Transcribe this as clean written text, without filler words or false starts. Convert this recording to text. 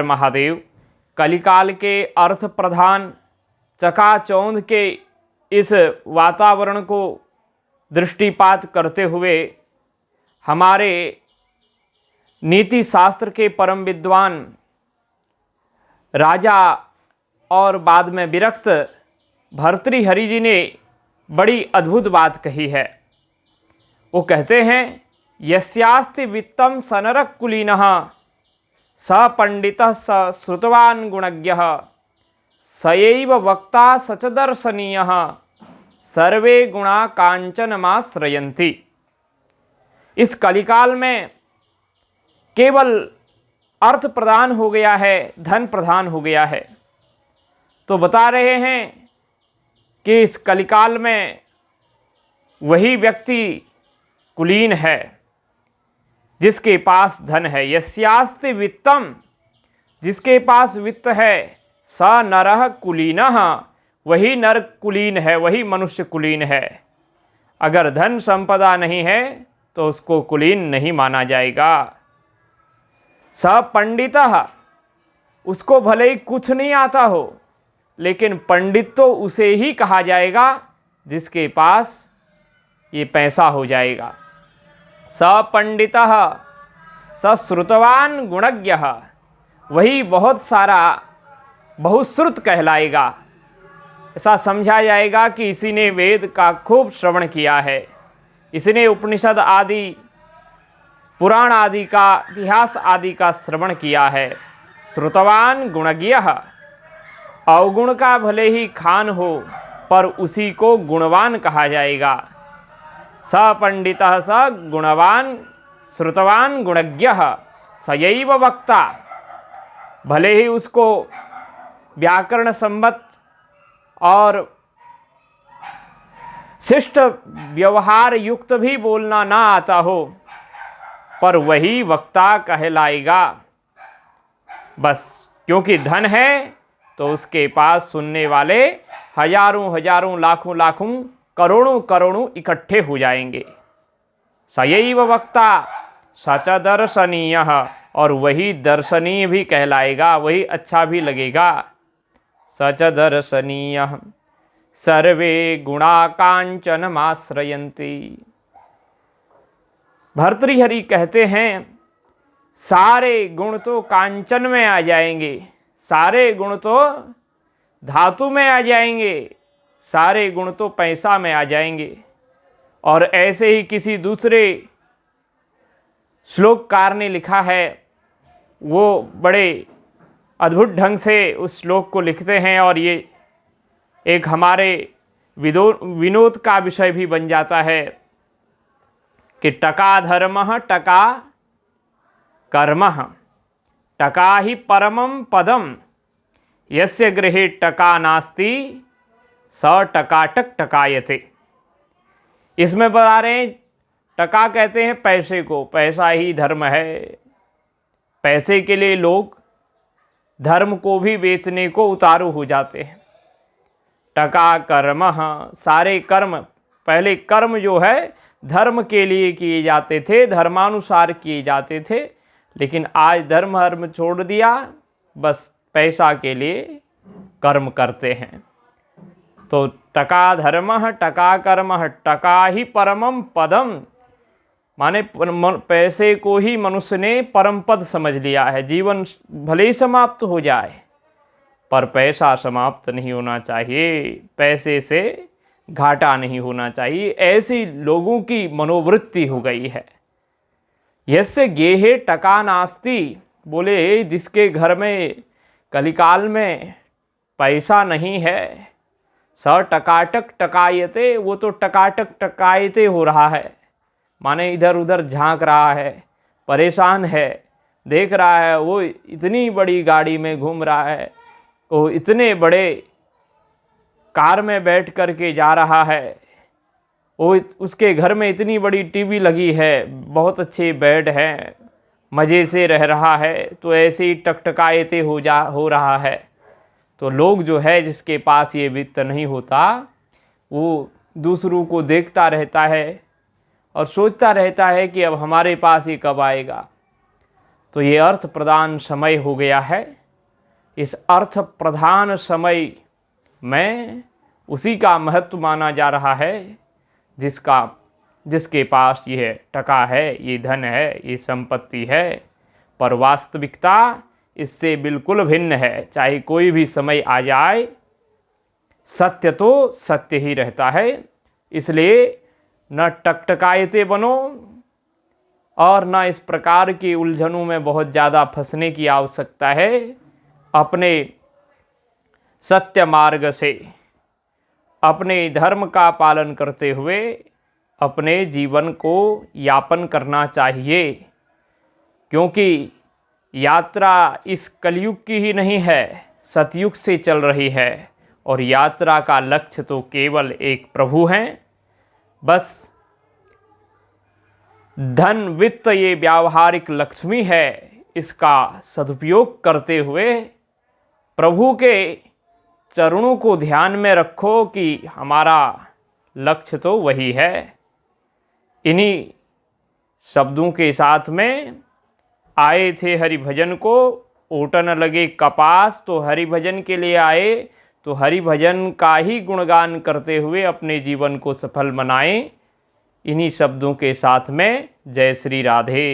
महादेव। कलिकाल के अर्थ प्रधान चकाचौंध के इस वातावरण को दृष्टिपात करते हुए हमारे नीति शास्त्र के परम विद्वान राजा और बाद में विरक्त भर्तृहरि जी ने बड़ी अद्भुत बात कही है। वो कहते हैं, यस्यास्ति वित्तम सनरक कुलीनः स पंडितः स श्रुतवान गुणज्ञः सयैव वक्ता सच दर्शनीयः सर्वे गुणा कांचनमाश्रयन्ति। इस कलिकाल में केवल अर्थ प्रदान हो गया है, धन प्रदान हो गया है। तो बता रहे हैं कि इस कलिकाल में वही व्यक्ति कुलीन है जिसके पास धन है। यस्यास्ति वित्तम, जिसके पास वित्त है, स नरः कुलीनः, वही नर कुलीन है, वही मनुष्य कुलीन है। अगर धन संपदा नहीं है तो उसको कुलीन नहीं माना जाएगा। स पंडितः, उसको भले ही कुछ नहीं आता हो, लेकिन पंडित तो उसे ही कहा जाएगा जिसके पास ये पैसा हो जाएगा। स पंडितः स श्रुतवान गुणज्ञः, वही बहुत सारा बहुश्रुत कहलाएगा। ऐसा समझा जाएगा कि इसी ने वेद का खूब श्रवण किया है, इसने उपनिषद आदि पुराण आदि का इतिहास आदि का श्रवण किया है। श्रुतवान गुणज्ञः, अवगुण का भले ही खान हो पर उसी को गुणवान कहा जाएगा। स पंडितः स गुणवान श्रुतवान गुणज्ञः सयैव वक्ता, भले ही उसको व्याकरण संबत और शिष्ट व्यवहार युक्त भी बोलना ना आता हो, पर वही वक्ता कहलाएगा। बस क्योंकि धन है तो उसके पास सुनने वाले हजारों हजारों लाखों लाखों करोड़ों करोड़ों इकट्ठे हो जाएंगे। सयैव वक्ता सच दर्शनीयः, और वही दर्शनीय भी कहलाएगा, वही अच्छा भी लगेगा। सच दर्शनीयः सर्वे गुणा कांचनमाश्रयन्ति। भर्तृहरि कहते हैं, सारे गुण तो कांचन में आ जाएंगे, सारे गुण तो धातु में आ जाएंगे, सारे गुण तो पैसा में आ जाएंगे। और ऐसे ही किसी दूसरे श्लोककार ने लिखा है, वो बड़े अद्भुत ढंग से उस श्लोक को लिखते हैं और ये एक हमारे विनोद का विषय भी बन जाता है कि टका धर्मः टका कर्मः टका ही परमं पदम यस्य गृहे टका नास्ति स टकाटक टकायते। इसमें बता रहे हैं, टका कहते हैं पैसे को, पैसा ही धर्म है। पैसे के लिए लोग धर्म को भी बेचने को उतारू हो जाते हैं। टका कर्मः, सारे कर्म, पहले कर्म जो है धर्म के लिए किए जाते थे, धर्मानुसार किए जाते थे, लेकिन आज धर्म छोड़ दिया, बस पैसा के लिए कर्म करते हैं। तो टका धर्मः टका कर्मः टका ही परमं पदम, माने पैसे को ही मनुष्य ने परम पद समझ लिया है। जीवन भले ही समाप्त हो जाए पर पैसा समाप्त नहीं होना चाहिए, पैसे से घाटा नहीं होना चाहिए, ऐसी लोगों की मनोवृत्ति हो गई है। यस्य गेहे टका नास्ति, बोले जिसके घर में कलिकाल में पैसा नहीं है, स टकाटक टकायते, वो तो टकाटक टकायते हो रहा है, माने इधर उधर झांक रहा है, परेशान है, देख रहा है वो इतनी बड़ी गाड़ी में घूम रहा है, वो इतने बड़े कार में बैठ कर के जा रहा है, वो उसके घर में इतनी बड़ी टीवी लगी है, बहुत अच्छे बेड हैं, मज़े से रह रहा है, तो ऐसे ही टकटकायते हो रहा है। तो लोग जो है जिसके पास ये वित्त नहीं होता, वो दूसरों को देखता रहता है और सोचता रहता है कि अब हमारे पास ये कब आएगा। तो ये अर्थ प्रधान समय हो गया है। इस अर्थ प्रधान समय में उसी का महत्व माना जा रहा है जिसके पास यह टका है, ये धन है, ये संपत्ति है। पर वास्तविकता इससे बिल्कुल भिन्न है। चाहे कोई भी समय आ जाए, सत्य तो सत्य ही रहता है। इसलिए न टकटकायते बनो और न इस प्रकार की उलझनों में बहुत ज़्यादा फंसने की आवश्यकता है। अपने सत्य मार्ग से, अपने धर्म का पालन करते हुए अपने जीवन को यापन करना चाहिए, क्योंकि यात्रा इस कलयुग की ही नहीं है, सतयुग से चल रही है। और यात्रा का लक्ष्य तो केवल एक प्रभु हैं। बस धन वित्त ये व्यावहारिक लक्ष्मी है, इसका सदुपयोग करते हुए प्रभु के चरणों को ध्यान में रखो कि हमारा लक्ष्य तो वही है। इन्हीं शब्दों के साथ में आए थे हरि भजन को, ओटन लगे कपास, तो हरि भजन के लिए आए, तो हरि भजन का ही गुणगान करते हुए अपने जीवन को सफल बनाएं। इन्हीं शब्दों के साथ में जय श्री राधे।